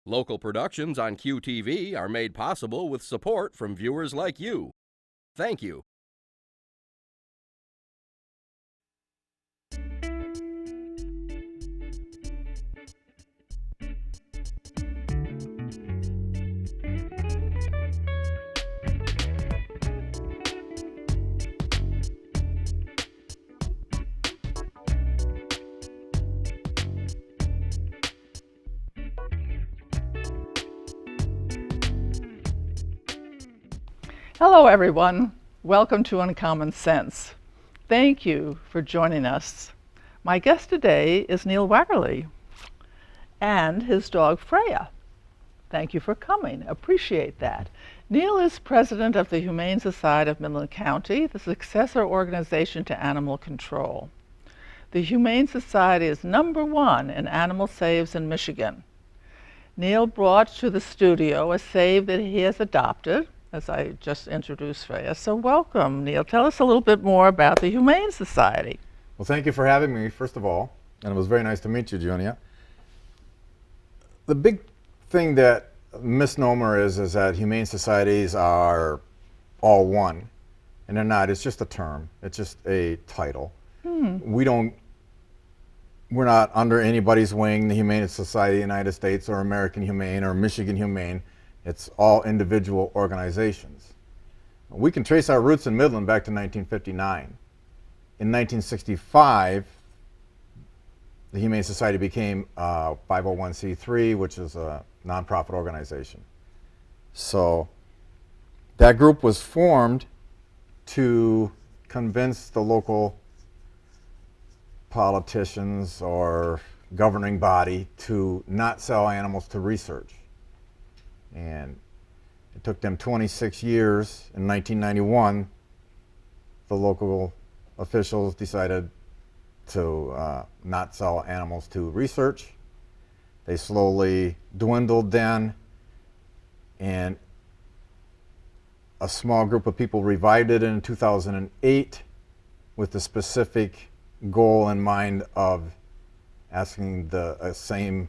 Local productions on QTV are made possible with support from viewers like you. Thank you. Hello everyone, welcome to Uncommon Sense. Thank you for joining us. My guest today is Neil Wackerle and his dog Freya. Thank you for coming, appreciate that. Neil is president of the Humane Society of Midland County, the successor organization to Animal Control. The Humane Society is #1 in animal saves in Michigan. Neil brought to the studio a save that he has adopted, as I just introduced Freya. So welcome, Neil. Tell us a little bit more about the Humane Society. Well, thank you for having me, first of all, and it was very nice to meet you, Junia. The big thing that misnomer is that humane societies are all one, and they're not. It's just a term. It's just a title. We're not under anybody's wing, the Humane Society of the United States or American Humane or Michigan Humane. It's all individual organizations. We can trace our roots in Midland back to 1959. In 1965, the Humane Society became a 501c3, which is a nonprofit organization. So that group was formed to convince the local politicians or governing body to not sell animals to research. And it took them 26 years. In 1991, the local officials decided to not sell animals to research. They slowly dwindled then, and a small group of people revived it in 2008 with the specific goal in mind of asking the same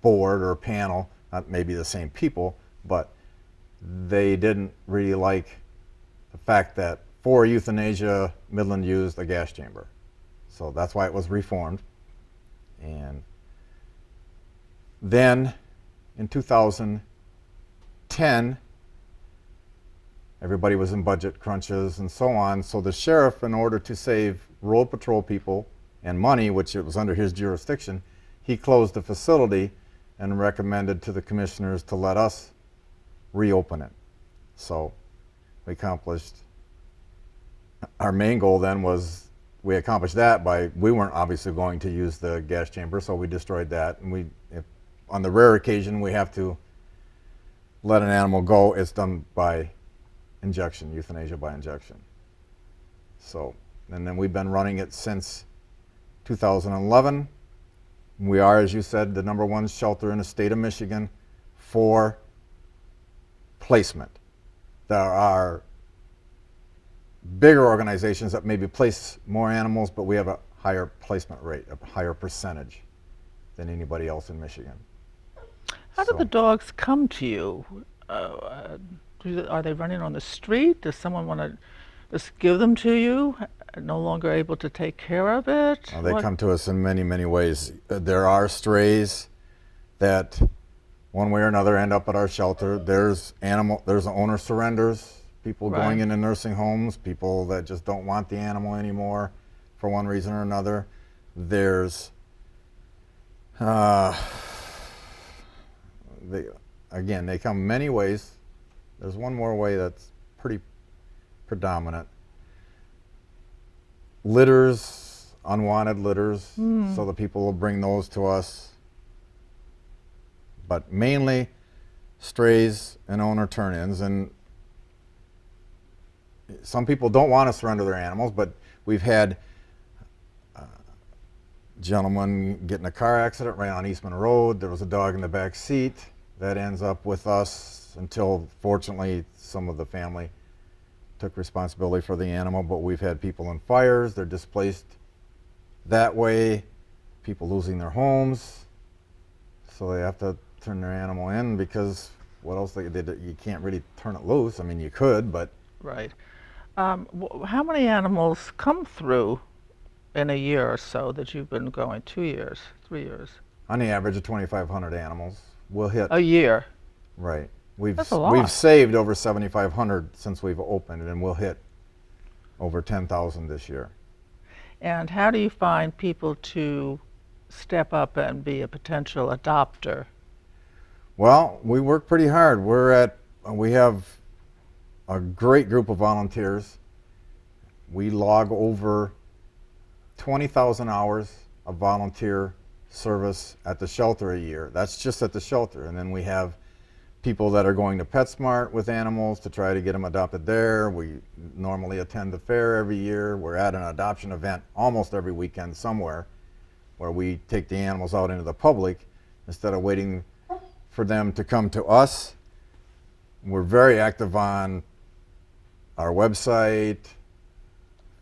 board or panel, not maybe the same people, but they didn't really like the fact that for euthanasia, Midland used a gas chamber. So that's why it was reformed. And then in 2010, everybody was in budget crunches and so on. So the sheriff, in order to save road patrol people and money, which it was under his jurisdiction, he closed the facility and recommended to the commissioners to let us reopen it. So we accomplished, our main goal then was, we accomplished that by, we weren't obviously going to use the gas chamber, so we destroyed that. And on the rare occasion we have to let an animal go, it's done by injection, euthanasia by injection. So, and then we've been running it since 2011. We are, as you said, the #1 shelter in the state of Michigan for placement. There are bigger organizations that maybe place more animals, but we have a higher placement rate, a higher percentage than anybody else in Michigan. How do the dogs come to you? Are they running on the street? Does someone want to just give them to you? No longer able to take care of it? They come to us in many, many ways. There are strays that one way or another end up at our shelter. There's owner surrenders, people going into nursing homes, people that just don't want the animal anymore for one reason or another. There's they come many ways. There's one more way that's pretty predominant. Litters, unwanted litters, so the people will bring those to us. But mainly strays and owner turn-ins. And some people don't want to surrender their animals, but we've had gentlemen get in a car accident right on Eastman Road. There was a dog in the back seat that ends up with us until, fortunately, some of the family took responsibility for the animal. But we've had people in fires, they're displaced that way, people losing their homes. so they have to turn their animal in because what else you can't really turn it loose. I mean, you could, but Right. How many animals come through in a year or so that you've been going? 2 years, 3 years? on the average of 2,500 animals will hit. A year. Right. That's a lot. We've saved over 7,500 since we've opened, and we'll hit over 10,000 this year. And how do you find people to step up and be a potential adopter? Well, we work pretty hard. We have a great group of volunteers. We log over 20,000 hours of volunteer service at the shelter a year. That's just at the shelter. And then we have people that are going to PetSmart with animals to try to get them adopted there. We normally attend the fair every year. We're at an adoption event almost every weekend somewhere where we take the animals out into the public instead of waiting for them to come to us. We're very active on our website,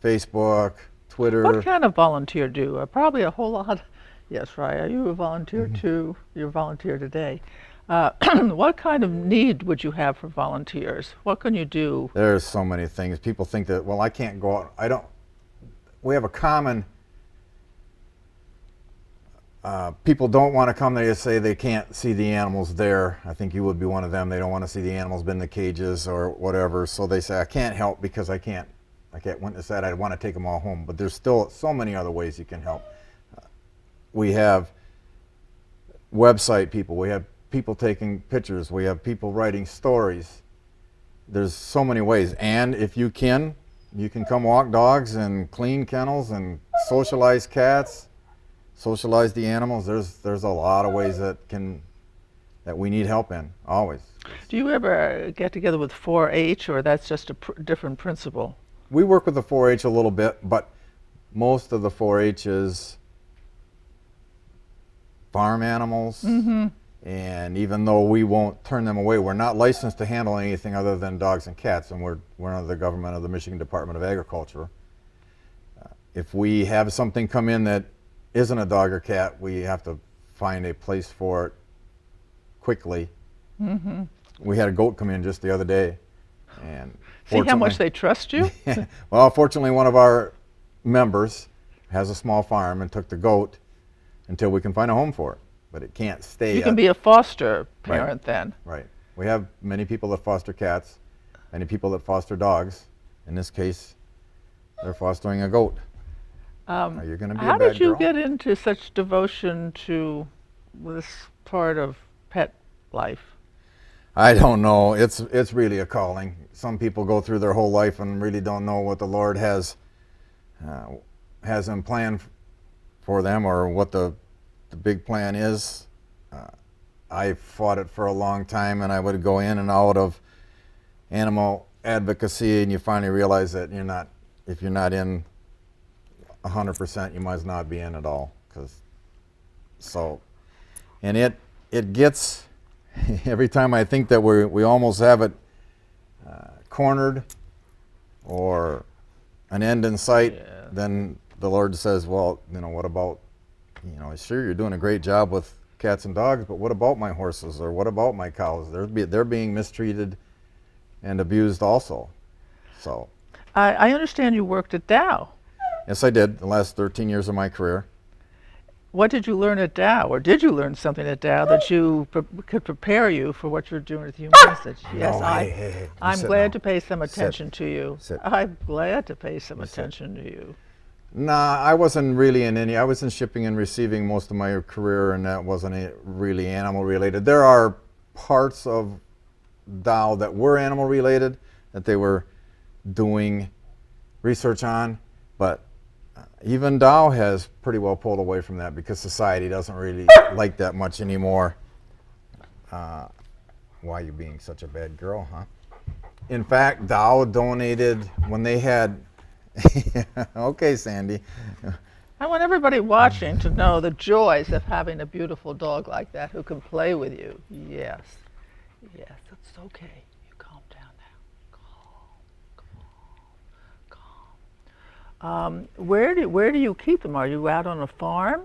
Facebook, Twitter. What kind of volunteer do? Probably a whole lot. Yes, right. Are you a volunteer too? You're a volunteer today. What kind of need would you have for volunteers? What can you do? There's so many things. People think that, well, I can't go out. We have a common, people don't want to come there to say they can't see the animals there. I think you would be one of them. They don't want to see the animals in the cages or whatever. So they say, I can't help because I can't witness that. I want to take them all home. But there's still so many other ways you can help. We have website people. We have people taking pictures. We have people writing stories. There's so many ways. And if you can come walk dogs and clean kennels and socialize cats, socialize the animals. There's a lot of ways that we need help in, always. Do you ever get together with 4-H, or that's just a different principle? We work with the 4-H a little bit, but most of the 4-H is farm animals. Mm-hmm. And even though we won't turn them away, we're not licensed to handle anything other than dogs and cats, and we're under the government of the Michigan Department of Agriculture. If we have something come in that isn't a dog or cat, we have to find a place for it quickly. Mm-hmm. We had a goat come in just the other day, and see how much they trust you? Well, fortunately, one of our members has a small farm and took the goat until we can find a home for it. But it can't stay. You can be a foster parent then. Right. We have many people that foster cats, many people that foster dogs. In this case, they're fostering a goat. Are you going to be a how bad did you girl? get into such devotion to this part of pet life? I don't know. It's really a calling. Some people go through their whole life and really don't know what the Lord has in plan for them, or what the big plan is. I fought it for a long time, and I would go in and out of animal advocacy, and you finally realize that if you're not in 100%, you might not be in at all. And it gets, every time I think that we almost have it cornered or an end in sight, Yeah. then the Lord says, well, what about, sure, you're doing a great job with cats and dogs, but what about my horses, or what about my cows? They're being mistreated and abused also. So I understand you worked at Dow. yes, I did the last 13 years of my career. What did you learn at Dow, or did you learn something at Dow that could prepare you for what you're doing with human message? Yes, No, hey, I'm sit glad now. to pay some attention to you. Sit. I'm glad to pay some You sit. attention to you. Nah, I wasn't really in any. I was in shipping and receiving most of my career, and that wasn't really animal related. There are parts of Dow that were animal related that they were doing research on, but even Dow has pretty well pulled away from that because society doesn't really like that much anymore. Why are you being such a bad girl, huh? In fact, Dow donated when they had. Okay, Sandy. I want everybody watching to know the joys of having a beautiful dog like that who can play with you. Yes. Yes, it's okay. You calm down now. Calm. Where do you keep them? Are you out on a farm?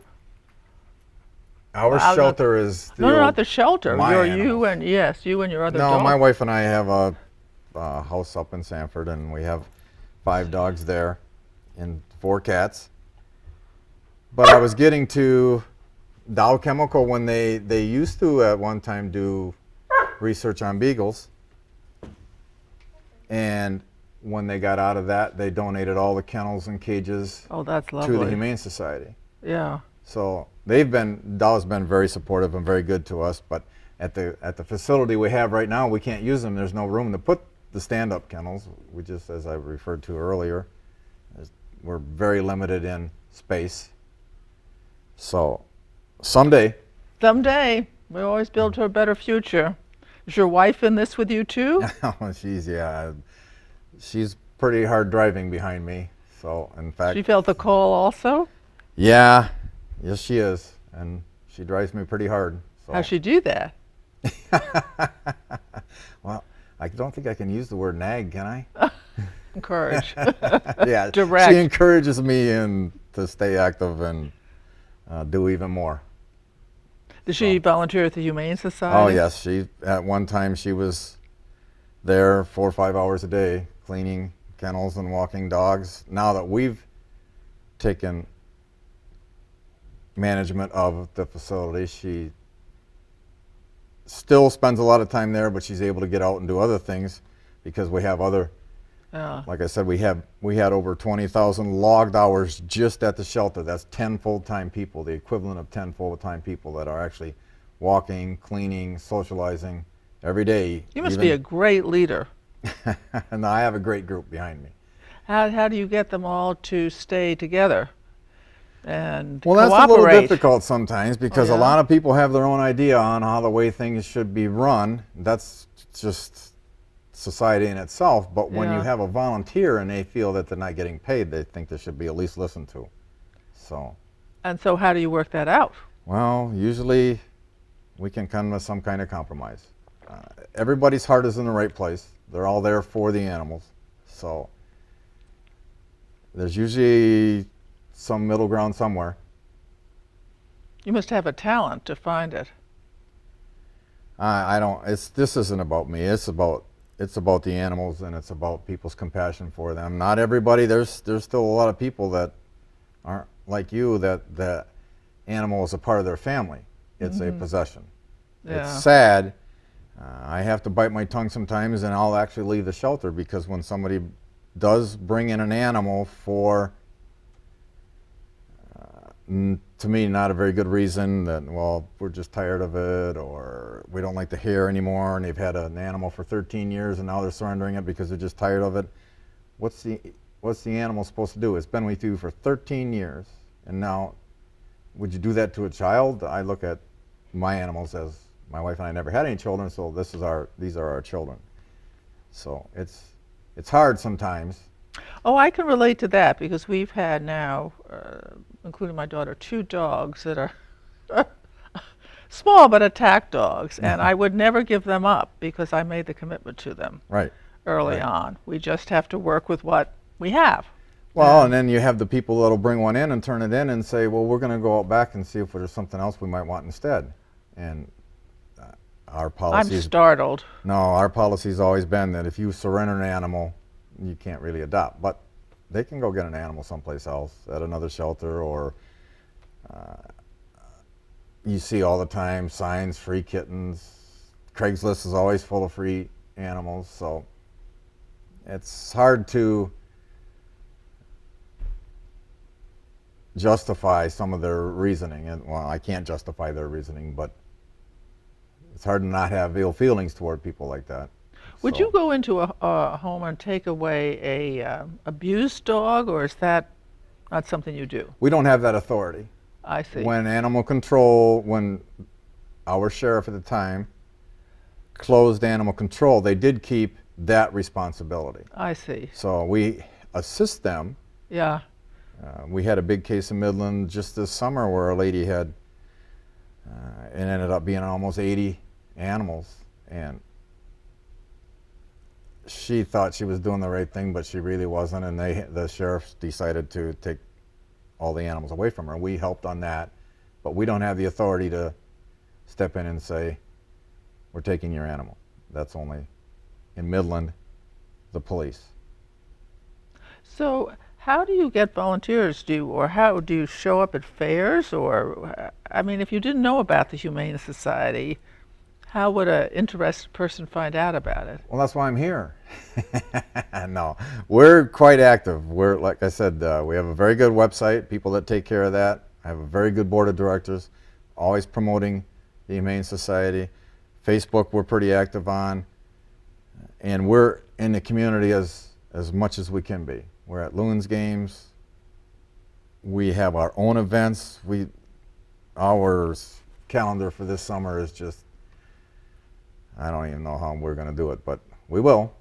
Our Well, shelter is the no, old, not the shelter. my You animals. and yes, you and your other No, dog. my wife and I have a house up in Sanford, and we have 5 dogs there and 4 cats. But I was getting to Dow Chemical when they used to at one time do research on beagles. And when they got out of that, they donated all the kennels and cages Oh, that's to the lovely. Humane Society. Yeah. So Dow's been very supportive and very good to us, but at the facility we have right now, we can't use them. There's no room to put the stand-up kennels. We just, as I referred to earlier, we're very limited in space. So someday, We always build to a better future. Is your wife in this with you too? she's pretty hard driving behind me. So in fact, She felt the call also? yes, she is, and she drives me pretty hard. So. How'd she do that? Well, I don't think I can use the word nag, can I? Encourage. Yeah, Direct. she encourages me to stay active and do even more. Did she volunteer at the Humane Society? Oh yes, at one time she was there 4 or 5 hours a day cleaning kennels and walking dogs. Now that we've taken management of the facility, she still spends a lot of time there, but she's able to get out and do other things because we have other. Yeah. Like I said, we had over 20,000 logged hours just at the shelter. That's 10 full-time people, the equivalent of 10 full-time people that are actually walking, cleaning, socializing every day. You must be a great leader. And I have a great group behind me. How do you get them all to stay together and Well, that's cooperate? a little difficult sometimes because Oh, yeah? a lot of people have their own idea on how the way things should be run. That's just society in itself, but when you Yeah. have a volunteer and they feel that they're not getting paid, they think they should be at least listened to. So, And so how do you work that out? well, usually we can come to some kind of compromise. Everybody's heart is in the right place. They're all there for the animals. So there's usually some middle ground somewhere. You must have a talent to find it. I don't, this isn't about me. It's about the animals, and it's about people's compassion for them. Not everybody, there's still a lot of people that aren't like you, that animal is a part of their family. It's a possession. Yeah. It's sad. I have to bite my tongue sometimes, and I'll actually leave the shelter because when somebody does bring in an animal for, to me, not a very good reason, that, well, we're just tired of it, or we don't like the hair anymore, and they've had an animal for 13 years and now they're surrendering it because they're just tired of it. What's the animal supposed to do? It's been with you for 13 years, and now would you do that to a child? I look at my animals as, my wife and I never had any children, so these are our children. So it's hard sometimes. Oh, I can relate to that because we've had now, including my daughter, 2 dogs that are small but attack dogs, and I would never give them up because I made the commitment to them Right. early on. We just have to work with what we have. Well, and then you have the people that'll bring one in and turn it in and say, well, we're going to go out back and see if there's something else we might want instead. And our I'm policy startled. No, our policy's always been that if you surrender an animal, you can't really adopt. But they can go get an animal someplace else, at another shelter, or you see all the time signs, free kittens. Craigslist is always full of free animals, so it's hard to justify some of their reasoning. And, well, I can't justify their reasoning, but it's hard to not have ill feelings toward people like that. Would you go into a home and take away a abused dog, or is that not something you do? We don't have that authority. I see. When animal control, when our sheriff at the time closed animal control, they did keep that responsibility. I see. So we assist them. Yeah. We had a big case in Midland just this summer where a lady had, it ended up being almost 80 animals, and she thought she was doing the right thing, but she really wasn't, and the sheriff decided to take all the animals away from her. We helped on that, but we don't have the authority to step in and say, we're taking your animal. That's only, in Midland, the police. So how do you get volunteers? Or how do you show up at fairs? Or, I mean, if you didn't know about the Humane Society, how would an interested person find out about it? Well, that's why I'm here. No, we're quite active. We're, like I said, we have a very good website, people that take care of that. I have a very good board of directors, always promoting the Humane Society. Facebook we're pretty active on. And we're in the community as much as we can be. We're at Loons games. We have our own events. Our calendar for this summer is just, I don't even know how we're going to do it, but we will.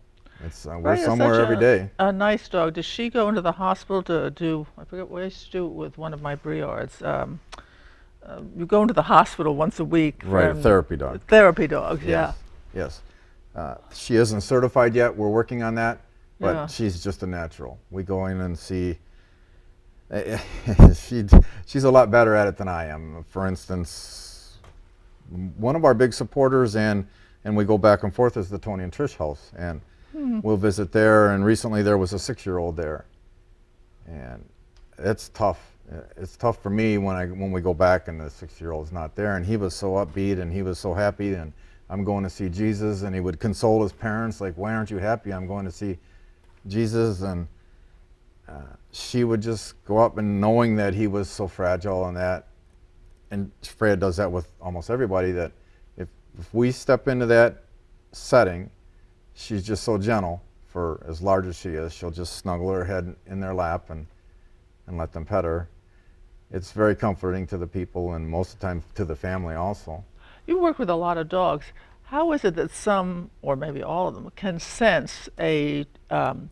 We're somewhere every day. A nice dog. Does she go into the hospital to do, I forget what I used to do with one of my Briards. You go into the hospital once a week. Right, a therapy dog. Therapy dogs, yes. yeah. Yes. She isn't certified yet. We're working on that, but Yeah. she's just a natural. We go in and see. She's a lot better at it than I am. For instance, one of our big supporters and we go back and forth is the Tony and Trish house, and we'll visit there. And recently there was a 6-year-old there, and it's tough. It's tough for me when we go back and the 6-year-old's not there. And he was so upbeat and he was so happy, and I'm going to see Jesus, and he would console his parents like, why aren't you happy? I'm going to see Jesus. And she would just go up, and knowing that he was so fragile and that, and Freya does that with almost everybody, that if we step into that setting, she's just so gentle. For as large as she is, she'll just snuggle her head in their lap and let them pet her. It's very comforting to the people, and most of the time to the family also. You work with a lot of dogs. How is it that some, or maybe all of them, can sense the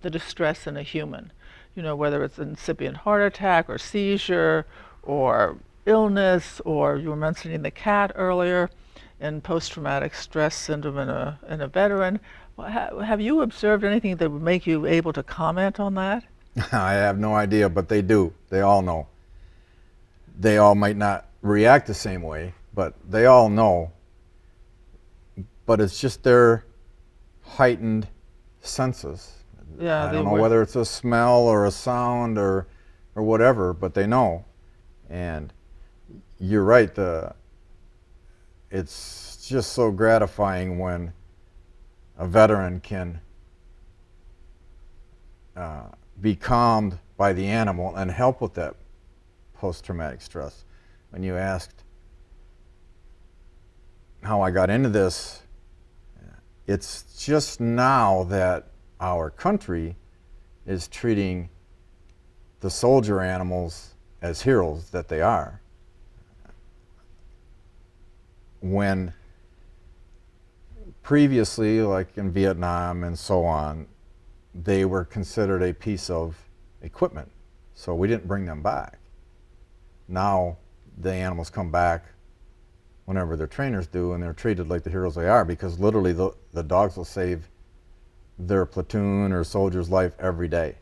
distress in a human? You know, whether it's an incipient heart attack or seizure or illness, or you were mentioning the cat earlier, and post-traumatic stress syndrome in a veteran. Have you observed anything that would make you able to comment on that? I have no idea, but they do. They all know. They all might not react the same way, but they all know. But it's just their heightened senses. Yeah, I don't know whether it's a smell or a sound or whatever, but they know. And you're right, it's just so gratifying when a veteran can be calmed by the animal and help with that post-traumatic stress. When you asked how I got into this, it's just now that our country is treating the soldier animals as heroes that they are. When previously, like in Vietnam and so on, they were considered a piece of equipment, so we didn't bring them back. Now the animals come back whenever their trainers do, and they're treated like the heroes they are, because literally the dogs will save their platoon or soldier's life every day.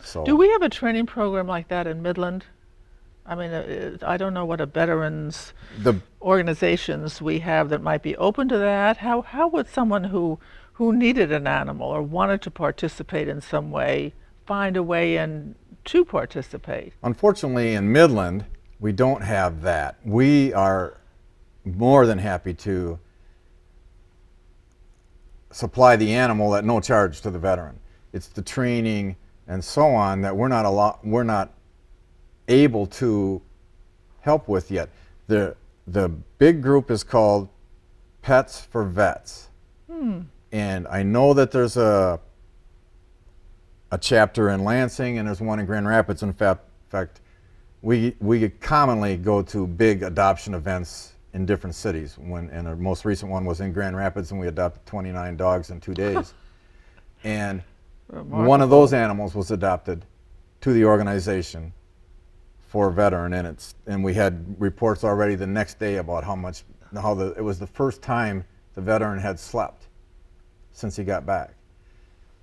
So, do we have a training program like that in Midland? I mean, I don't know what a veterans organizations we have that might be open to that. How would someone who needed an animal or wanted to participate in some way find a way in to participate? Unfortunately, in Midland, we don't have that. We are more than happy to supply the animal at no charge to the veteran. It's the training and so on that we're not able to help with yet. The big group is called Pets for Vets. And I know that there's a chapter in Lansing, and there's one in Grand Rapids. In fact, we commonly go to big adoption events in different cities. And our most recent one was in Grand Rapids, and we adopted 29 dogs in 2 days. And Remarkable. One of those animals was adopted to the organization for a veteran, and we had reports already the next day about it was the first time the veteran had slept since he got back.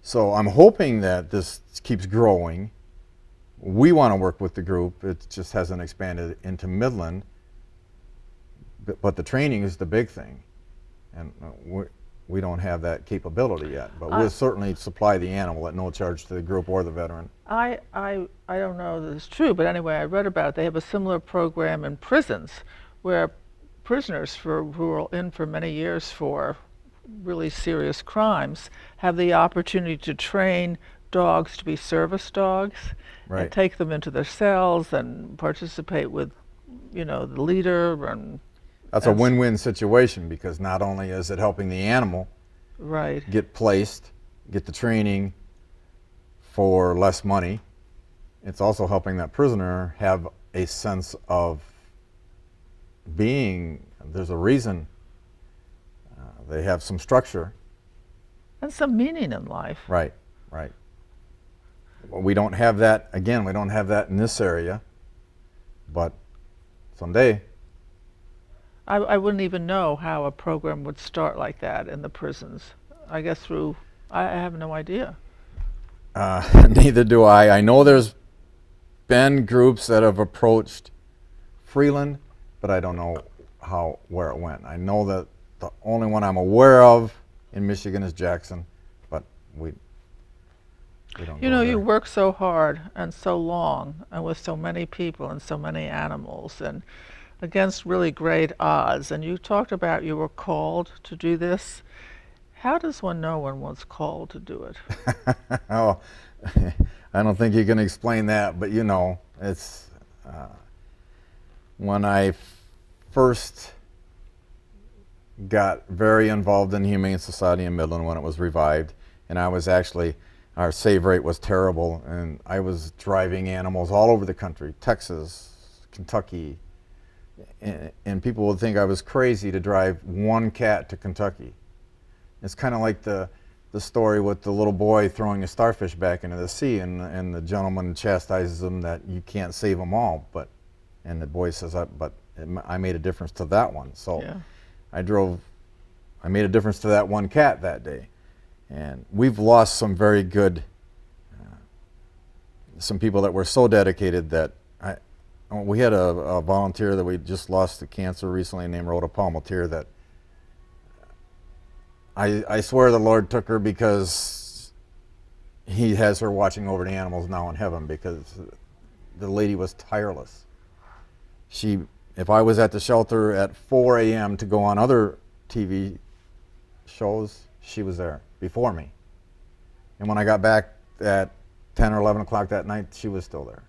So I'm hoping that this keeps growing, We want to work with the group. It just hasn't expanded into Midland. But the training is the big thing. And we don't have that capability yet. But we'll certainly supply the animal at no charge to the group or the veteran. I don't know that it's true, but anyway, I read about it. They have a similar program in prisons where prisoners who are in for many years for really serious crimes have the opportunity to train dogs to be service dogs, Right. and take them into their cells and participate with, the leader. And That's a win-win situation, because not only is it helping the animal right. get placed, get the training for less money, it's also helping that prisoner have a sense of being, there's a reason, they have some structure. And some meaning in life. Right, right. Well, we don't have that, again, we don't have that in this area, but someday. I wouldn't even know how a program would start like that in the prisons. I guess through, I have no idea. Neither do I. I know there's been groups that have approached Freeland, but I don't know where it went. I know that the only one I'm aware of in Michigan is Jackson, but we don't go there. You work so hard and so long and with so many people and so many animals and against really great odds. And you talked about you were called to do this. How does one know when one's called to do it? Oh, I don't think you can explain that, but it's when I first got very involved in the Humane Society in Midland when it was revived, and I was actually, our save rate was terrible, and I was driving animals all over the country, Texas, Kentucky, and people would think I was crazy to drive one cat to Kentucky. It's kind of like the story with the little boy throwing a starfish back into the sea, and the gentleman chastises him that you can't save them all, and the boy says, but I made a difference to that one. So Yeah. I made a difference to that one cat that day. And we've lost some very good, some people that were so dedicated that we had a volunteer that we just lost to cancer recently named Rhoda Palmatier that I swear the Lord took her because he has her watching over the animals now in heaven, because the lady was tireless. If I was at the shelter at 4 a.m. to go on other TV shows, she was there before me. And when I got back at 10 or 11 o'clock that night, she was still there.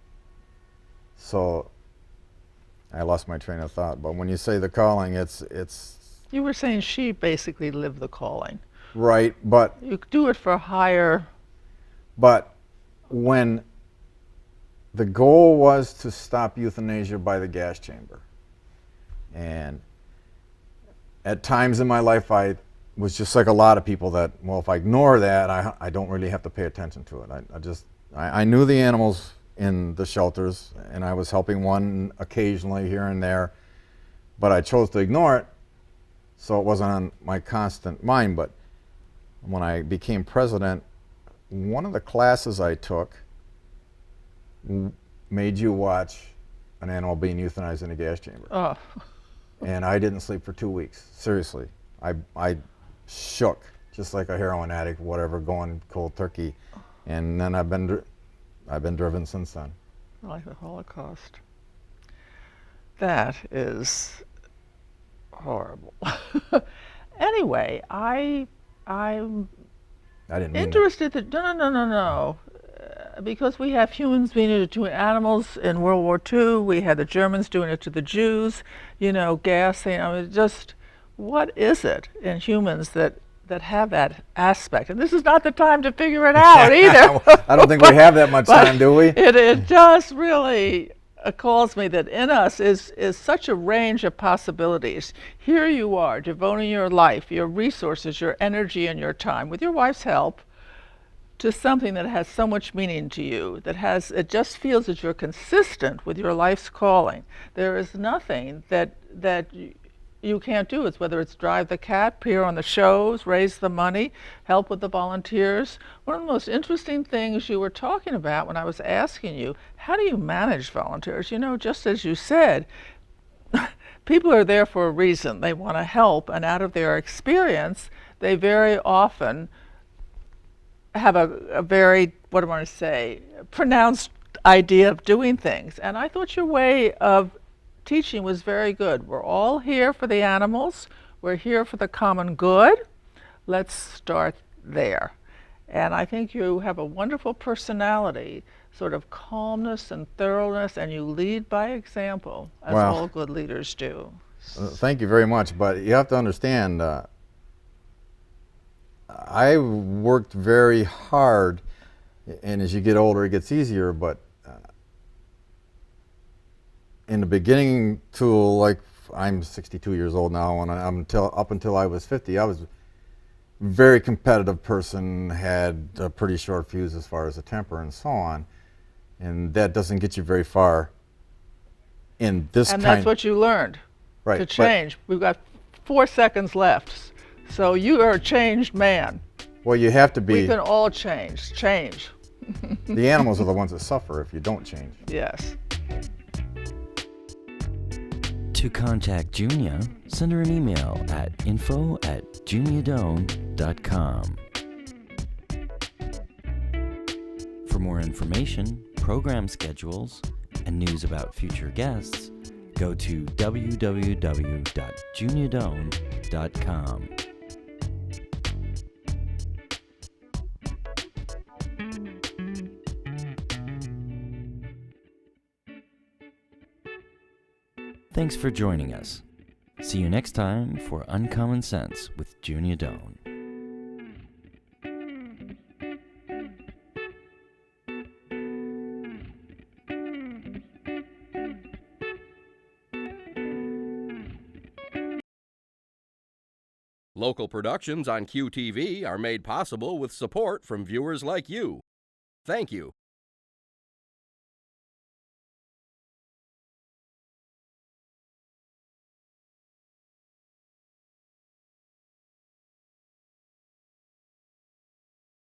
So I lost my train of thought. But when you say the calling, it's You were saying she basically lived the calling. right, but You do it for higher. But when the goal was to stop euthanasia by the gas chamber, and at times in my life I was just like a lot of people that, well, if I ignore that, I don't really have to pay attention to it. I knew the animals in the shelters, and I was helping one occasionally here and there, but I chose to ignore it, so it wasn't on my constant mind. But when I became president, one of the classes I took made you watch an animal being euthanized in a gas chamber. Oh, And I didn't sleep for 2 weeks. Seriously. I shook, just like a heroin addict, whatever, going cold turkey. And then I've been driven since then. like the Holocaust. That is horrible. Anyway, I'm I didn't mean interested that no. Because we have humans doing it to animals in World War II. We had the Germans doing it to the Jews. Gassing. I mean, just what is it in humans that have that aspect? And this is not the time to figure it out either. I don't think we have that much time, do we? It just really calls me that in us is such a range of possibilities. Here you are, devoting your life, your resources, your energy, and your time, with your wife's help, to something that has so much meaning to you, it just feels that you're consistent with your life's calling. There is nothing that you can't do it, whether it's drive the cat, appear on the shows, raise the money, help with the volunteers. One of the most interesting things you were talking about when I was asking you, how do you manage volunteers? You know, just as you said, people are there for a reason. They want to help, and out of their experience, they very often have a very, what do I want to say, pronounced idea of doing things. And I thought your way of teaching was very good. We're all here for the animals. We're here for the common good. Let's start there. And I think you have a wonderful personality, sort of calmness and thoroughness, and you lead by example, as Well, all good leaders do. Thank you very much, but you have to understand, I worked very hard, and as you get older, it gets easier, but in the beginning tool, like I'm 62 years old now, and up until I was 50, I was a very competitive person, had a pretty short fuse as far as a temper and so on, and that doesn't get you very far in this And kind. that's what you learned, Right, to but- change. We've got 4 seconds left. So you are a changed man. Well, you have to We be. can all change. Change. The animals are the ones that suffer if you don't change. Yes. To contact Junia, send her an email at info@juniadome.com. For more information, program schedules, and news about future guests, go to www.juniadome.com. Thanks for joining us. See you next time for Uncommon Sense with Junia Doan. Local productions on QTV are made possible with support from viewers like you. Thank you.